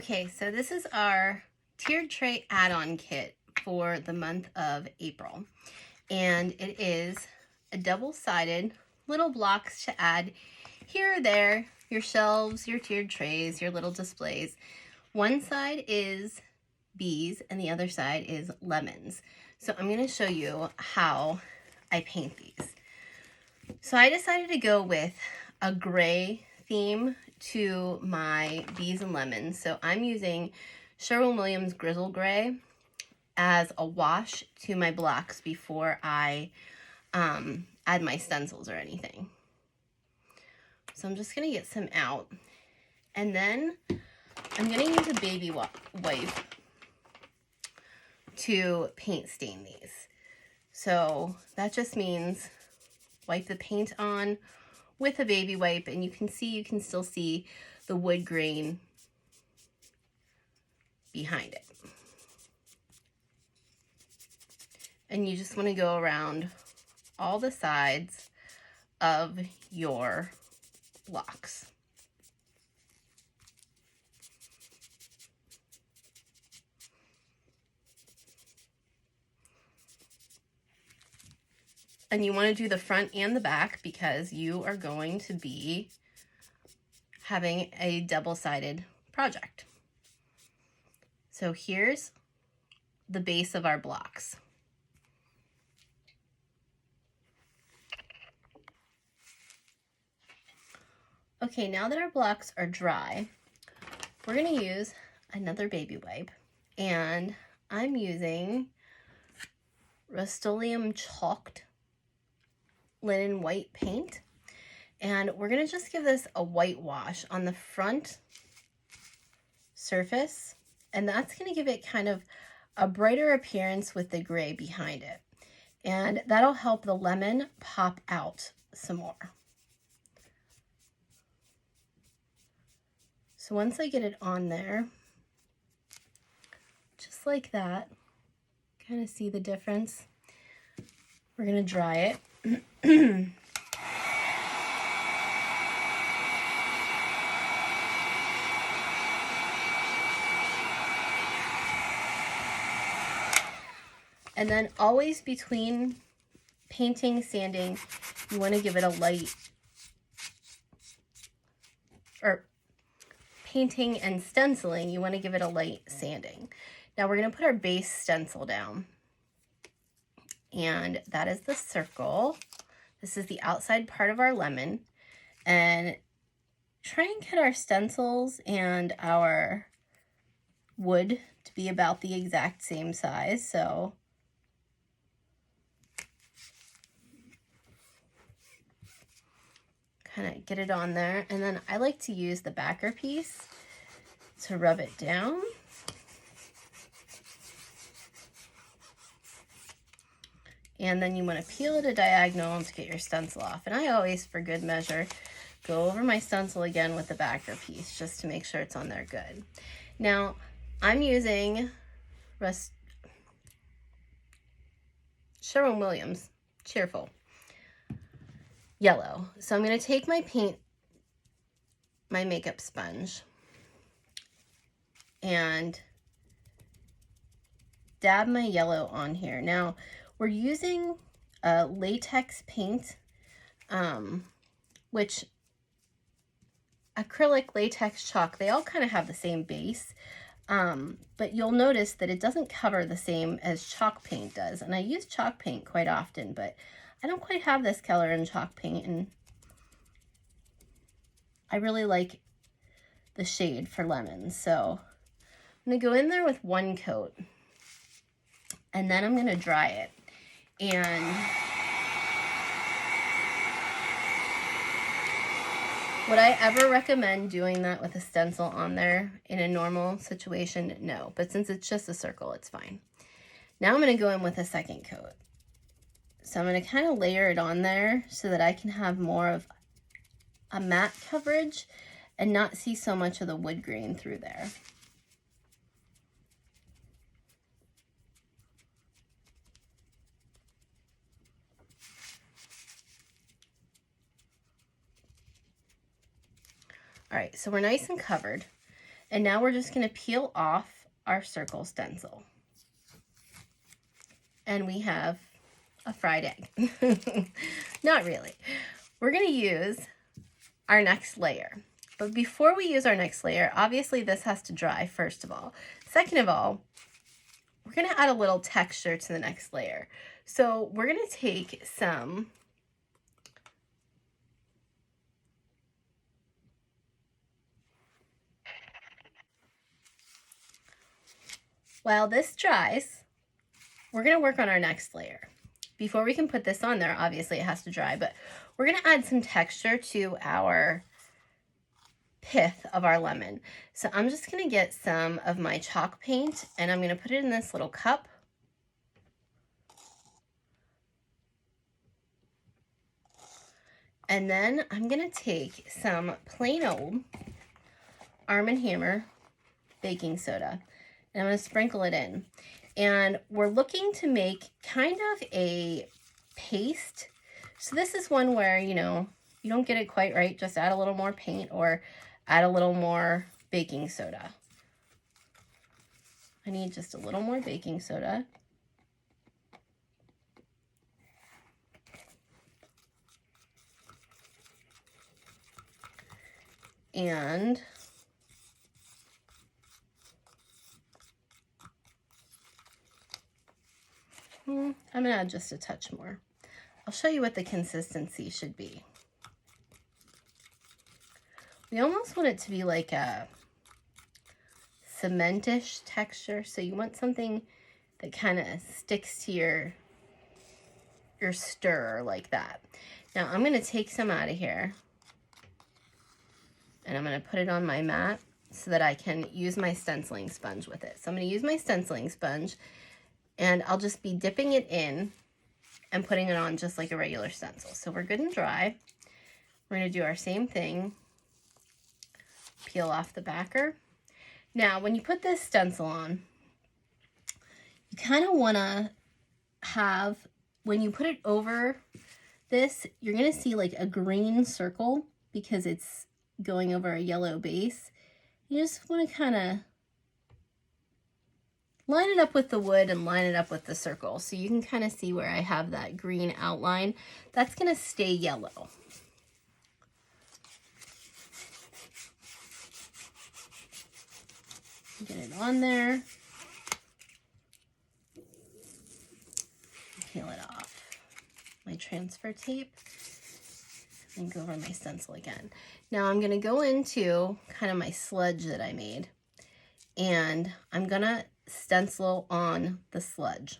Okay, so this is our tiered tray add-on kit for the month of April. And it is a double-sided little blocks to add here or there, your shelves, your tiered trays, your little displays. One side is bees and the other side is lemons. So I'm going to show you how I paint these. So I decided to go with a gray theme to my bees and lemons. So I'm using Sherwin-Williams Grizzle Gray as a wash to my blocks before I add my stencils or anything. So I'm just going to get some out. And then I'm going to use a baby wipe to paint stain these. So that just means wipe the paint on with a baby wipe, and you can still see the wood grain behind it. And you just want to go around all the sides of your blocks. And you want to do the front and the back because you are going to be having a double-sided project. So here's the base of our blocks. Okay, now that our blocks are dry, we're going to use another baby wipe, and I'm using Rust-Oleum chalked linen white paint, and we're going to just give this a whitewash on the front surface, and that's going to give it kind of a brighter appearance with the gray behind it, and that'll help the lemon pop out some more. So once I get it on there, just like that, kind of see the difference. We're going to dry it. And then always between painting, sanding, you want to give it a light, or painting and stenciling, you want to give it a light sanding. Now we're going to put our base stencil down. And that is the circle. This is the outside part of our lemon. And try and get our stencils and our wood to be about the exact same size. So kind of get it on there. And then I like to use the backer piece to rub it down. And then you want to peel it a diagonal to get your stencil off. And I always, for good measure, go over my stencil again with the backer piece just to make sure it's on there good. Now, I'm using Sherwin-Williams Cheerful Yellow. So I'm going to take my makeup sponge, and dab my yellow on here. Now, we're using latex paint, which acrylic, latex, chalk, they all kind of have the same base, but you'll notice that it doesn't cover the same as chalk paint does. And I use chalk paint quite often, but I don't quite have this color in chalk paint, and I really like the shade for lemons. So I'm going to go in there with one coat, and then I'm going to dry it. And would I ever recommend doing that with a stencil on there in a normal situation? No, but since it's just a circle, it's fine. Now I'm going to go in with a second coat. So I'm going to kind of layer it on there so that I can have more of a matte coverage and not see so much of the wood grain through there. All right, so we're nice and covered. And now we're just going to peel off our circle stencil. And we have a fried egg. Not really. We're going to use our next layer. But before we use our next layer, obviously this has to dry first of all. Second of all, we're going to add a little texture to the next layer. So we're going to take some while this dries, we're going to work on our next layer. Before we can put this on there, obviously it has to dry, but we're going to add some texture to our pith of our lemon. So I'm just going to get some of my chalk paint and I'm going to put it in this little cup. And then I'm going to take some plain old Arm & Hammer baking soda and I'm going to sprinkle it in. And we're looking to make kind of a paste. So this is one where, you know, you don't get it quite right, just add a little more paint or add a little more baking soda. I need just a little more baking soda. And I'm going to add just a touch more. I'll show you what the consistency should be. We almost want it to be like a cementish texture. So you want something that kind of sticks to your stirrer like that. Now I'm going to take some out of here and I'm going to put it on my mat so that I can use my stenciling sponge with it. So I'm going to use my stenciling sponge and I'll just be dipping it in and putting it on just like a regular stencil. So we're good and dry. We're going to do our same thing. Peel off the backer. Now, when you put this stencil on, you kind of want to have, when you put it over this, you're going to see like a green circle because it's going over a yellow base. You just want to kind of line it up with the wood and line it up with the circle. So you can kind of see where I have that green outline. That's going to stay yellow. Get it on there. Peel it off. My transfer tape. And go over my stencil again. Now I'm going to go into kind of my sludge that I made. And I'm going to stencil on the sludge.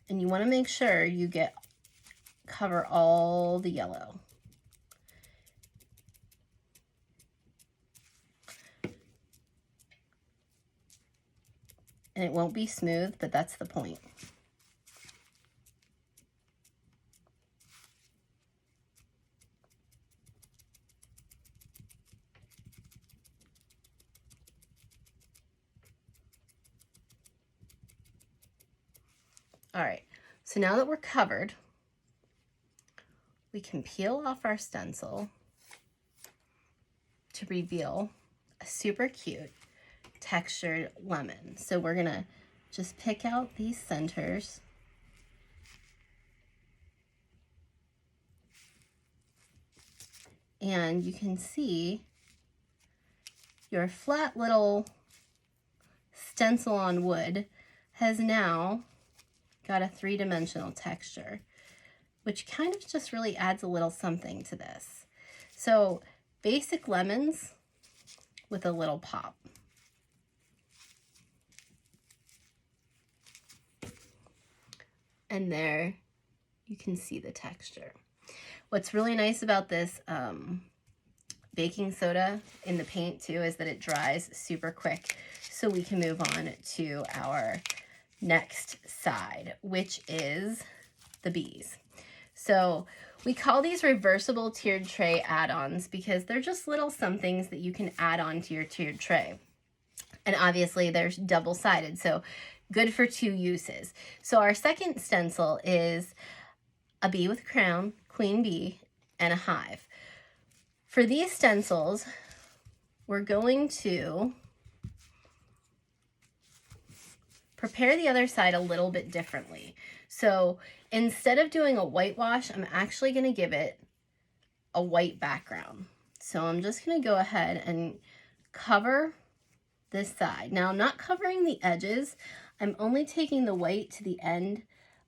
And you want to make sure you cover all the yellow. And it won't be smooth, but that's the point. All right, so now that we're covered, we can peel off our stencil to reveal a super cute textured lemon. So we're gonna just pick out these centers. And you can see your flat little stencil on wood has now got a three-dimensional texture, which kind of just really adds a little something to this. So basic lemons with a little pop. And there you can see the texture. What's really nice about this baking soda in the paint too is that it dries super quick, so we can move on to our next side, which is the bees. So we call these reversible tiered tray add-ons because they're just little somethings that you can add on to your tiered tray. And obviously they're double-sided, so good for two uses. So our second stencil is a bee with a crown, queen bee, and a hive. For these stencils, we're going to prepare the other side a little bit differently. So instead of doing a whitewash, I'm actually going to give it a white background. So I'm just going to go ahead and cover this side. Now I'm not covering the edges. I'm only taking the white to the end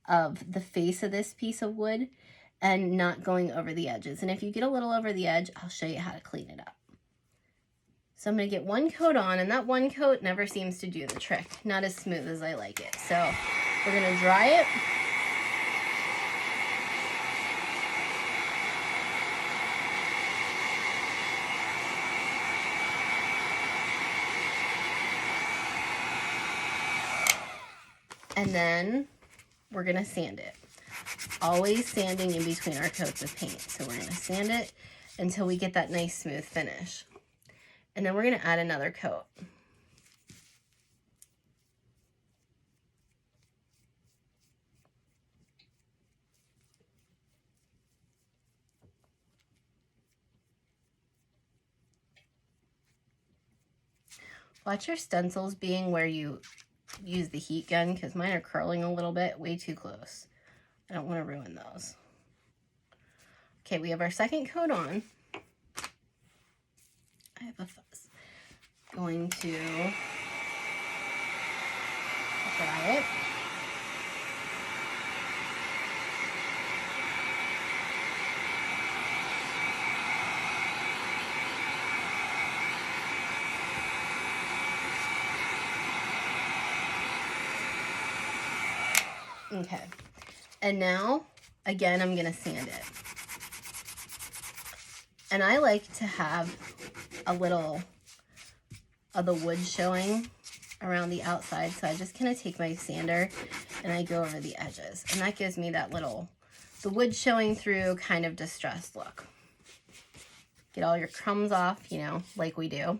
of the face of this piece of wood and not going over the edges. And if you get a little over the edge, I'll show you how to clean it up. So I'm going to get one coat on, and that one coat never seems to do the trick. Not as smooth as I like it. So we're going to dry it. And then we're going to sand it. Always sanding in between our coats of paint. So we're going to sand it until we get that nice smooth finish. And then we're going to add another coat. Watch your stencils being where you use the heat gun, because mine are curling a little bit, way too close. I don't want to ruin those. Okay, we have our second coat on. I have a fuzz. Going to dry it. Okay, and now, again, I'm gonna sand it. And I like to have a little of the wood showing around the outside, so I just kind of take my sander and I go over the edges, and that gives me that little, the wood showing through kind of distressed look. Get all your crumbs off, you know, like we do,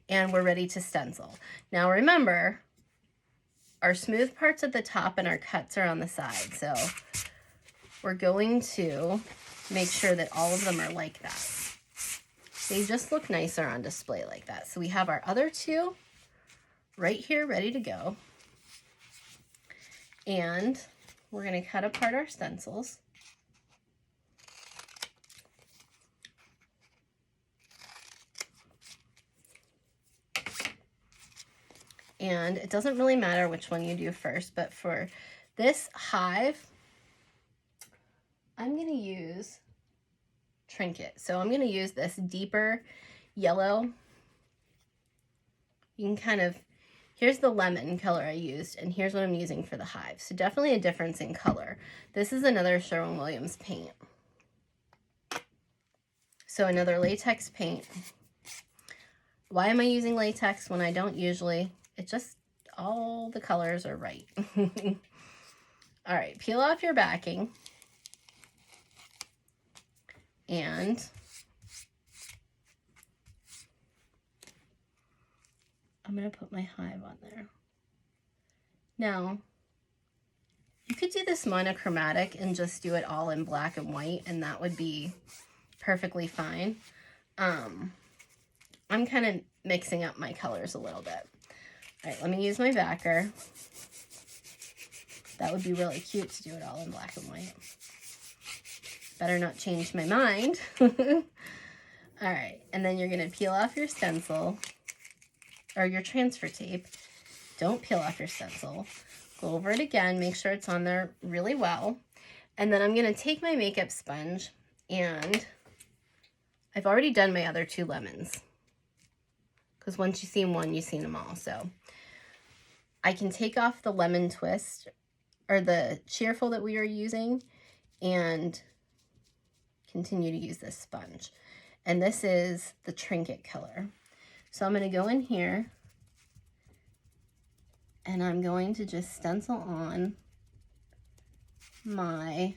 and we're ready to stencil. Now remember, our smooth parts at the top and our cuts are on the side, so we're going to make sure that all of them are like that. They just look nicer on display like that. So we have our other two right here ready to go. And we're going to cut apart our stencils. And it doesn't really matter which one you do first, but for this hive, I'm going to use Trinket. So I'm going to use this deeper yellow. You can kind of, here's the lemon color I used, and here's what I'm using for the hive. So definitely a difference in color. This is another Sherwin-Williams paint. So another latex paint. Why am I using latex when I don't usually? It just, all the colors are right. All right, peel off your backing. And I'm going to put my hive on there. Now, you could do this monochromatic and just do it all in black and white, and that would be perfectly fine. I'm kind of mixing up my colors a little bit. All right, let me use my backer. That would be really cute to do it all in black and white. Better not change my mind. All right, and then you're going to peel off your stencil or your transfer tape. Don't peel off your stencil. Go over it again, make sure it's on there really well. And then I'm going to take my makeup sponge, and I've already done my other two lemons, because once you've seen one, you've seen them all. So I can take off the lemon twist or the cheerful that we were using and continue to use this sponge. And this is the Trinket color. So I'm going to go in here and I'm going to just stencil on my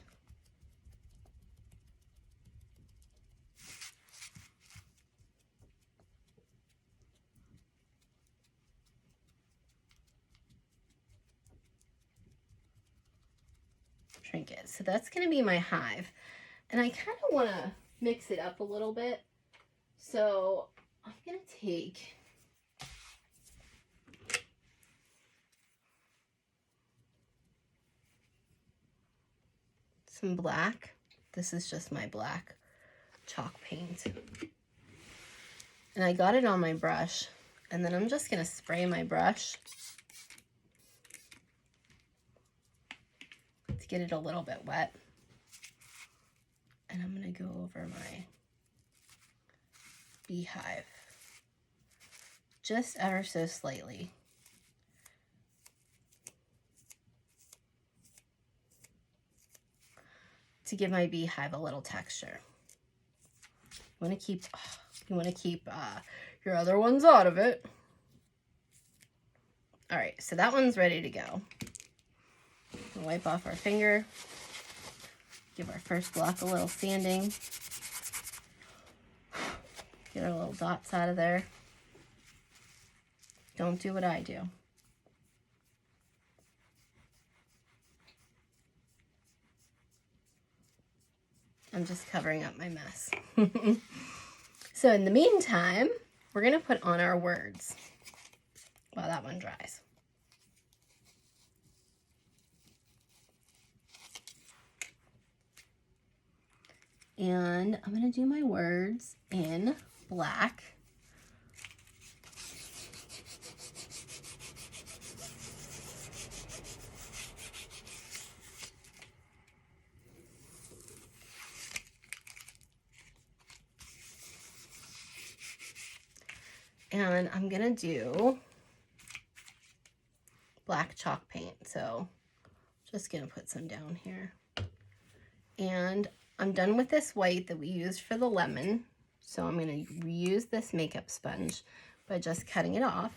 Trinket. So that's going to be my hive. And I kind of want to mix it up a little bit. So I'm going to take some black. This is just my black chalk paint. And I got it on my brush. And then I'm just going to spray my brush to get it a little bit wet. And I'm going to go over my beehive just ever so slightly. To give my beehive a little texture. You want to keep your other ones out of it. All right, so that one's ready to go. We'll wipe off our finger. Give our first block a little sanding. Get our little dots out of there. Don't do what I do. I'm just covering up my mess. So in the meantime, we're going to put on our words while that one dries. And I'm going to do my words in black. And I'm going to do black chalk paint. So just going to put some down here. And I'm done with this white that we used for the lemon. So I'm going to reuse this makeup sponge by just cutting it off.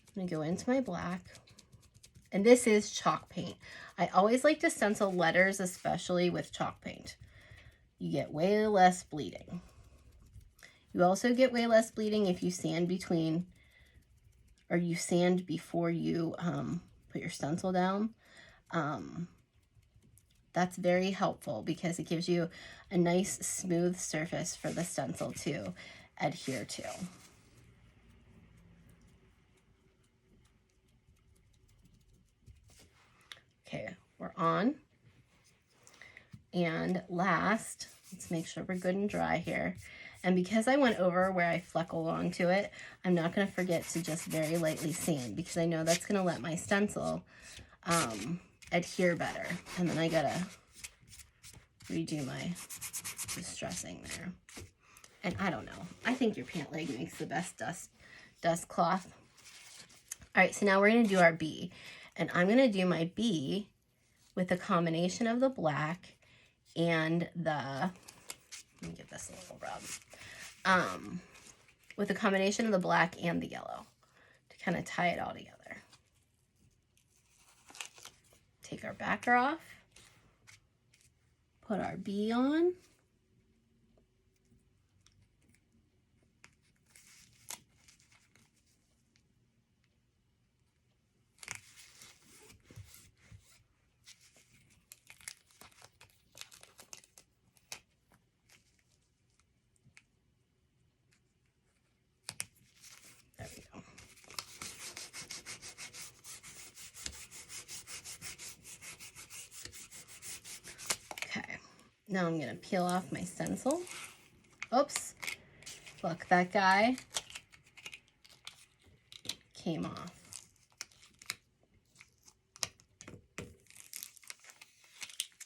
I'm going to go into my black. And this is chalk paint. I always like to stencil letters, especially with chalk paint. You get way less bleeding. You also get way less bleeding if you sand between, or you sand before you put your stencil down. That's very helpful because it gives you a nice smooth surface for the stencil to adhere to. Okay, we're on. And last, let's make sure we're good and dry here. And because I went over where I fleckled onto it, I'm not going to forget to just very lightly sand because I know that's going to let my stencil adhere better. And then I got to redo my distressing there. And I don't know. I think your pant leg makes the best dust cloth. All right, so now we're going to do our bee. And I'm going to do my bee with a combination of the black and the, let me give this a little rub, with a combination of the black and the yellow to kind of tie it all together. Take our backer off, put our bee on, now I'm going to peel off my stencil. Oops. Look, that guy came off.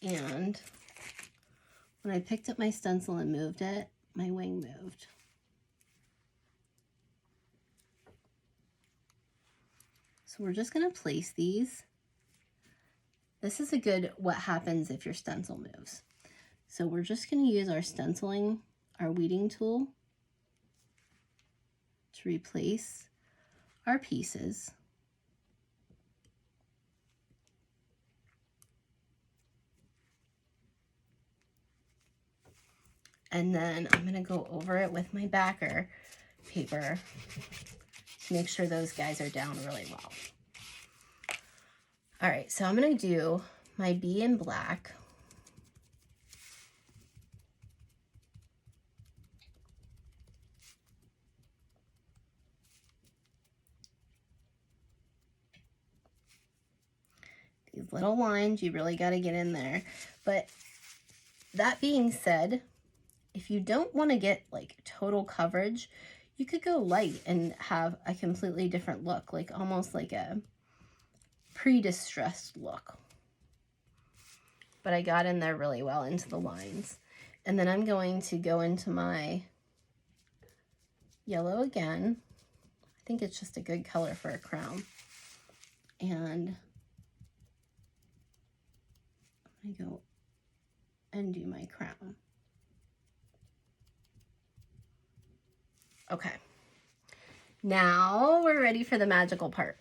And when I picked up my stencil and moved it, my wing moved. So we're just going to place these. This is a good what happens if your stencil moves. So we're just going to use our stenciling, our weeding tool, to replace our pieces. And then I'm going to go over it with my backer paper to make sure those guys are down really well. All right, so I'm going to do my bee in black. These little lines, you really got to get in there. But that being said, if you don't want to get like total coverage, you could go light and have a completely different look, like almost like a pre-distressed look. But I got in there really well into the lines. And then I'm going to go into my yellow again. I think it's just a good color for a crown. And I'm gonna go and do my crown. Okay, now we're ready for the magical part.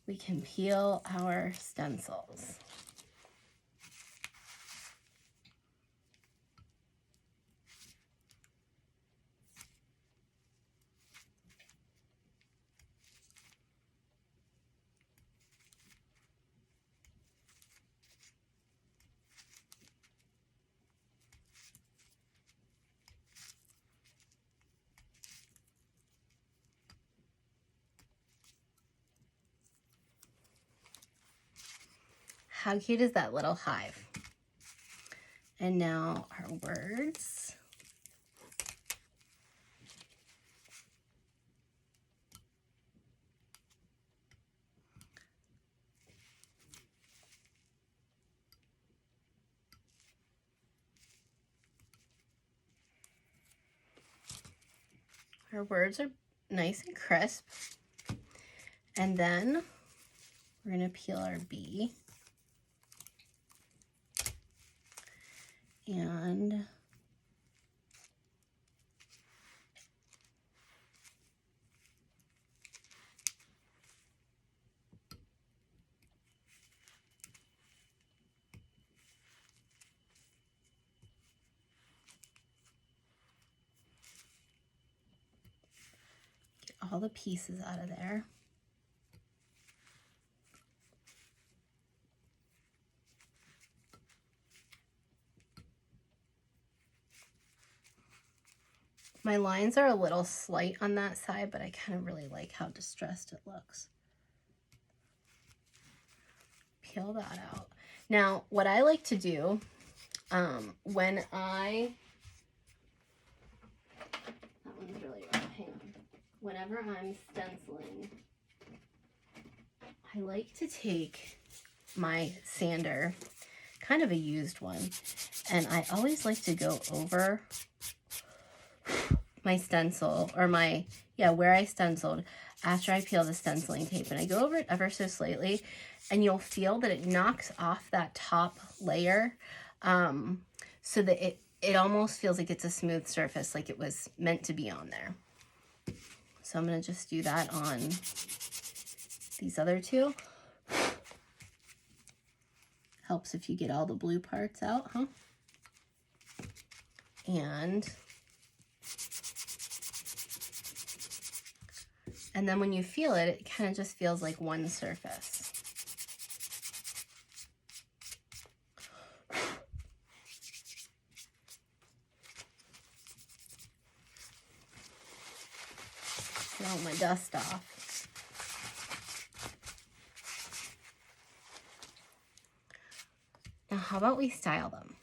We can peel our stencils. How cute is that little hive? And now our words. Our words are nice and crisp. And then we're going to peel our bee. And get all the pieces out of there. My lines are a little slight on that side, but I kind of really like how distressed it looks. Peel that out. Now, what I like to do when whenever I'm stenciling, I like to take my sander, kind of a used one, and I always like to go over my stencil, or where I stenciled after I peel the stenciling tape, and I go over it ever so slightly, and you'll feel that it knocks off that top layer, so that it almost feels like it's a smooth surface, like it was meant to be on there. So I'm going to just do that on these other two. Helps if you get all the blue parts out, huh? And then when you feel it, it kind of just feels like one surface. Get all my dust off. Now, how about we style them?